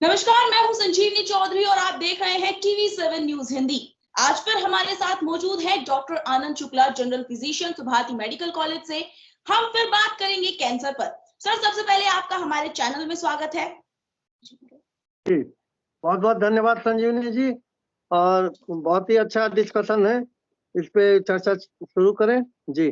नमस्कार, मैं हूं संजीवनी चौधरी और आप देख रहे हैं TV7 न्यूज हिंदी। आज फिर हमारे साथ मौजूद है doctor Anand Shukla, general physician, Subharti medical college से। हम फिर बात करेंगे कैंसर पर। सर, सबसे पहले आपका हमारे चैनल में स्वागत है जी। बहुत बहुत धन्यवाद संजीवनी जी, और बहुत ही अच्छा डिस्कशन है, इस पे चर्चा शुरू करें जी।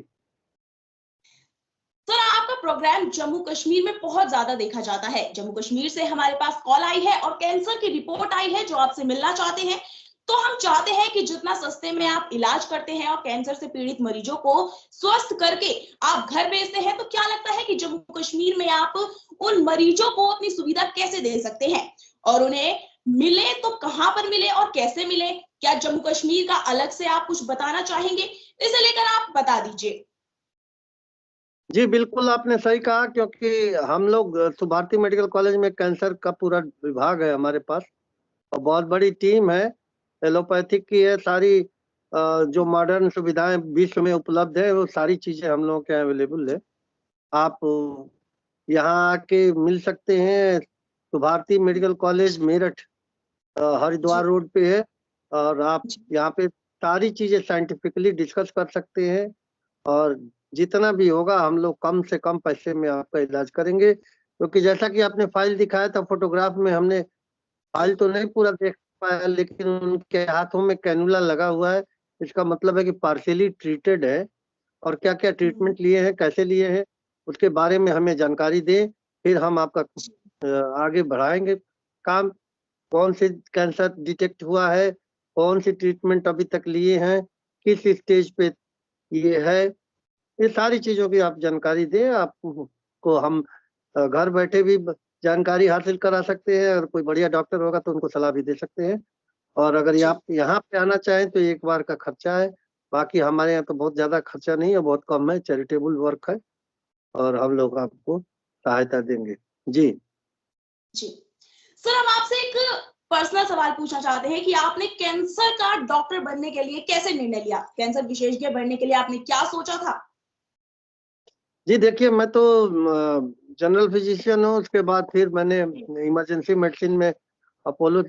सर, आपका प्रोग्राम जम्मू कश्मीर में बहुत ज्यादा देखा जाता है। जम्मू कश्मीर से हमारे पास कॉल आई है और कैंसर की रिपोर्ट आई है जो आपसे मिलना चाहते हैं। तो हम चाहते हैं कि जितना सस्ते में आप इलाज करते हैं और कैंसर से पीड़ित मरीजों को स्वस्थ करके आप घर भेजते हैं, तो क्या लगता है कि जम्मू कश्मीर में आप उन मरीजों को अपनी सुविधा कैसे दे सकते हैं, और उन्हें मिले तो कहां पर मिले और कैसे मिले? क्या जम्मू कश्मीर का अलग से आप कुछ बताना चाहेंगे? इसे लेकर आप बता दीजिए। जी बिल्कुल, आपने सही कहा, क्योंकि हम लोग सुभारती मेडिकल कॉलेज में कैंसर का पूरा विभाग है हमारे पास, और बहुत बड़ी टीम है। एलोपैथिक की है सारी, जो मॉडर्न सुविधाएं विश्व में उपलब्ध है वो सारी चीजें हम लोगों के अवेलेबल है। आप यहाँ आके मिल सकते हैं। Subharti medical college Meerut Haridwar road पे है, और आप यहाँ पे सारी चीजें साइंटिफिकली डिस्कस कर सकते हैं, और जितना भी होगा हम लोग कम से कम पैसे में आपका इलाज करेंगे। क्योंकि जैसा कि आपने फाइल दिखाया था फोटोग्राफ में, हमने फाइल तो नहीं पूरा देख पाया, लेकिन उनके हाथों में कैनुला लगा हुआ है। इसका मतलब है कि पार्शियली ट्रीटेड है, और क्या क्या ट्रीटमेंट लिए हैं, कैसे लिए हैं, उसके बारे में हमें जानकारी दें, फिर हम आपका आगे बढ़ाएंगे काम। कौन से कैंसर डिटेक्ट हुआ है, कौन सी ट्रीटमेंट अभी तक लिए हैं, किस स्टेज पे ये है, ये सारी चीजों की आप जानकारी दें। आपको हम घर बैठे भी जानकारी हासिल करा सकते हैं, और कोई बढ़िया डॉक्टर होगा तो उनको सलाह भी दे सकते हैं। और अगर आप यहाँ पे आना चाहें तो एक बार का खर्चा है, बाकी हमारे यहाँ तो बहुत ज्यादा खर्चा नहीं है, बहुत कम है, चैरिटेबल वर्क है, और हम लोग आपको सहायता देंगे जी। जी सर, हम आपसे एक पर्सनल सवाल पूछना चाहते हैं कि आपने कैंसर का डॉक्टर बनने के लिए कैसे निर्णय लिया? कैंसर विशेषज्ञ बनने के लिए आपने क्या सोचा था? जी देखिए, मैं तो जनरल फिजिशियन हूँ, उसके बाद फिर मैंने इमरजेंसी मेडिसिन में अपोलो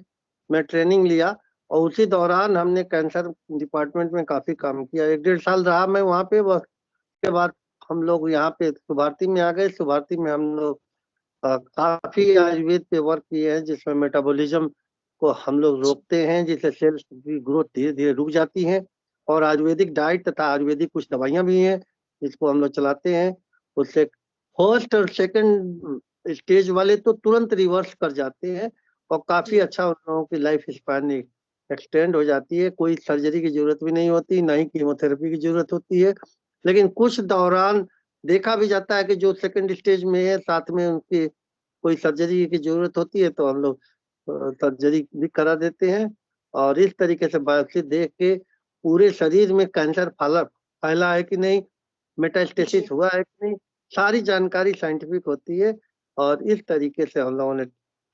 में ट्रेनिंग लिया, और उसी दौरान हमने कैंसर डिपार्टमेंट में काफी काम किया। 1-1.5 साल रहा मैं वहाँ पे। उसके बाद हम लोग यहाँ पे सुभारती में आ गए। सुभारती में हम लोग काफी आयुर्वेद पे वर्क किए हैं, जिसमें मेटाबॉलिज्म को हम लोग रोकते हैं, जिससे सेल्स की ग्रोथ धीरे धीरे रुक जाती है। और आयुर्वेदिक डाइट तथा आयुर्वेदिक कुछ दवाइयां भी हैं जिसको हम लोग चलाते हैं। उससे फर्स्ट और सेकंड स्टेज वाले तो तुरंत रिवर्स कर जाते हैं, और काफी अच्छा उन लोगों की लाइफ स्पैन एक्सटेंड हो जाती है। कोई सर्जरी की जरूरत भी नहीं होती, ना ही कीमोथेरेपी की जरूरत होती है। लेकिन कुछ दौरान देखा भी जाता है कि जो सेकंड स्टेज में है, साथ में उनकी कोई सर्जरी की जरूरत होती है, तो हम लोग सर्जरी भी करा देते हैं। और इस तरीके से बायोप्सी देख के पूरे शरीर में कैंसर फैला फैला है कि नहीं, मेटास्टेसिस हुआ है कि नहीं, सारी जानकारी साइंटिफिक होती है। और इस तरीके से हम लोगों ने,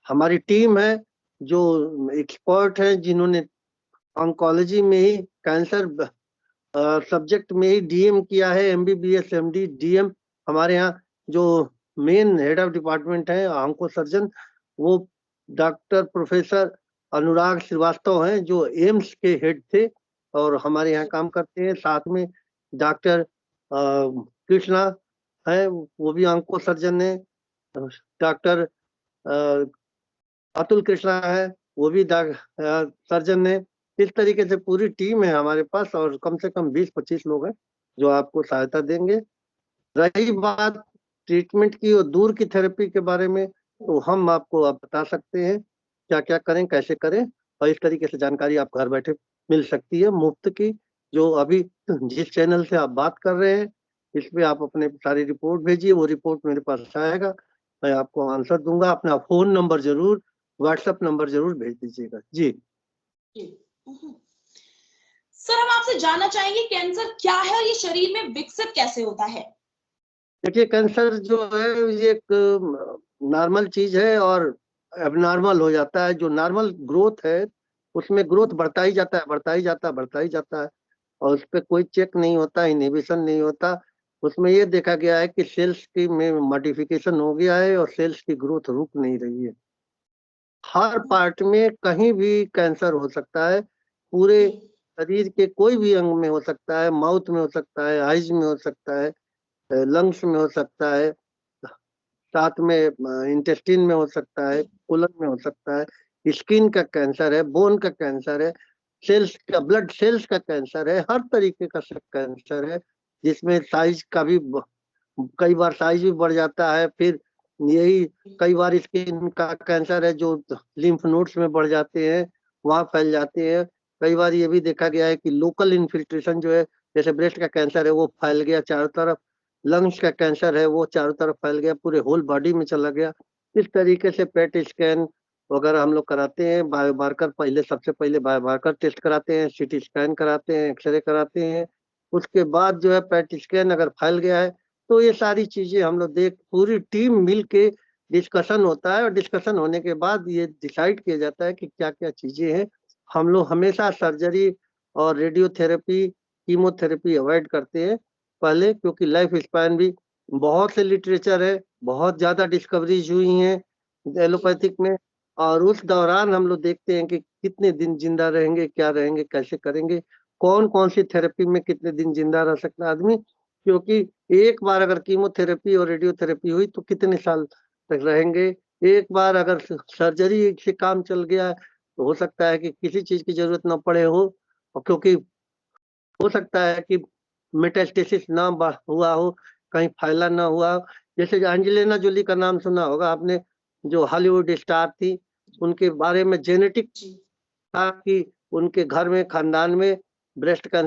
हमारी टीम है जो एक्सपर्ट है, जिन्होंने ऑन्कोलॉजी में ही कैंसर सब्जेक्ट में ही डीएम किया है, एमबीबीएस एमडी डीएम। हमारे यहाँ जो मेन हेड ऑफ डिपार्टमेंट है ऑन्को सर्जन, वो डॉक्टर प्रोफेसर अनुराग श्रीवास्तव हैं, जो एम्स के हेड थे और हमारे यहाँ काम करते हैं। साथ में डॉक्टर कृष्णा है, वो भी ऑन्को सर्जन है। डॉक्टर अतुल कृष्णा है, वो भी सर्जन है। इस तरीके से पूरी टीम है हमारे पास, और कम से कम 20-25 लोग हैं जो आपको सहायता देंगे। रही बात ट्रीटमेंट की और दूर की थेरेपी के बारे में, तो हम आपको आप बता सकते हैं क्या क्या करें, कैसे करें, और इस तरीके से जानकारी आप घर बैठे मिल सकती है मुफ्त की। जो अभी जिस चैनल से आप बात कर रहे हैं, इस पे आप अपने सारी रिपोर्ट भेजिए, वो रिपोर्ट मेरे पास आएगा, मैं आपको आंसर दूंगा। अपना फोन नंबर जरूर, व्हाट्सएप नंबर जरूर भेज दीजिएगा जी। सर, हम आपसे जानना चाहेंगे कैंसर क्या है और ये शरीर में विकसित कैसे होता है? देखिए, कैंसर जो है ये एक नॉर्मल चीज है, और एबनॉर्मल हो जाता है। जो नॉर्मल ग्रोथ है उसमें ग्रोथ बढ़ता ही जाता है, बढ़ता ही जाता है, बढ़ता ही जाता है, और उस पर कोई चेक नहीं होता, इनहिबिशन नहीं होता। उसमें ये देखा गया है कि सेल्स की में मॉडिफिकेशन हो गया है, और सेल्स की ग्रोथ रुक नहीं रही है। हर पार्ट में कहीं भी कैंसर हो सकता है, पूरे शरीर के कोई भी अंग में हो सकता है, माउथ में हो सकता है, आइज में हो सकता है, लंग्स में हो सकता है, साथ में इंटेस्टाइन में हो सकता है, कोलन में हो सकता है, स्किन का कैंसर है, बोन का कैंसर है, सेल्स का, ब्लड सेल्स का कैंसर है, हर तरीके का कैंसर है, जिसमें साइज का भी कई बार साइज भी बढ़ जाता है। फिर यही कई बार स्किन का कैंसर है जो लिम्फ नोड्स में बढ़ जाते हैं, वहां फैल जाते हैं। कई बार ये भी देखा गया है कि लोकल इन्फिल्ट्रेशन जो है, जैसे ब्रेस्ट का कैंसर है वो फैल गया चारों तरफ, लंग्स का कैंसर है वो चारों तरफ फैल गया, पूरे होल बॉडी में चला गया। इस तरीके से पेट स्कैन वगैरह हम लोग कराते हैं, बायोमार्कर पहले, सबसे पहले बायोमार्कर टेस्ट कराते हैं, सीटी स्कैन कराते हैं, एक्सरे कराते हैं। उसके बाद जो है पेट स्कैन अगर फैल गया है तो ये सारी चीजें हम लोग पूरी टीम मिल के डिस्कशन होता है, और डिस्कशन होने के बाद ये डिसाइड किया जाता है कि क्या क्या चीजें हैं। हम लोग हमेशा सर्जरी और रेडियोथेरेपी, कीमोथेरेपी अवॉइड करते हैं पहले, क्योंकि लाइफ स्पैन भी बहुत से लिटरेचर है, बहुत ज्यादा डिस्कवरीज हुई हैं एलोपैथिक में, और उस दौरान हम लोग देखते हैं कि कितने दिन जिंदा रहेंगे, क्या रहेंगे, कैसे करेंगे, कौन कौन सी थेरेपी में कितने दिन जिंदा रह सकता है आदमी। क्योंकि एक बार अगर कीमोथेरेपी और रेडियोथेरेपी हुई तो कितने साल तक रहेंगे, एक बार अगर सर्जरी से काम चल गया तो हो सकता है कि किसी चीज की जरूरत ना पड़े हो, और क्योंकि हो सकता है कि मेटास्टेसिस ना हुआ हो, कहीं फैला ना हुआ हो। जैसे एंजेलिना जोली का नाम सुना होगा आपने, जो हॉलीवुड स्टार थी, उनके बारे में जेनेटिक था कि उनके घर में, खानदान में ब्रेस्ट कैंसर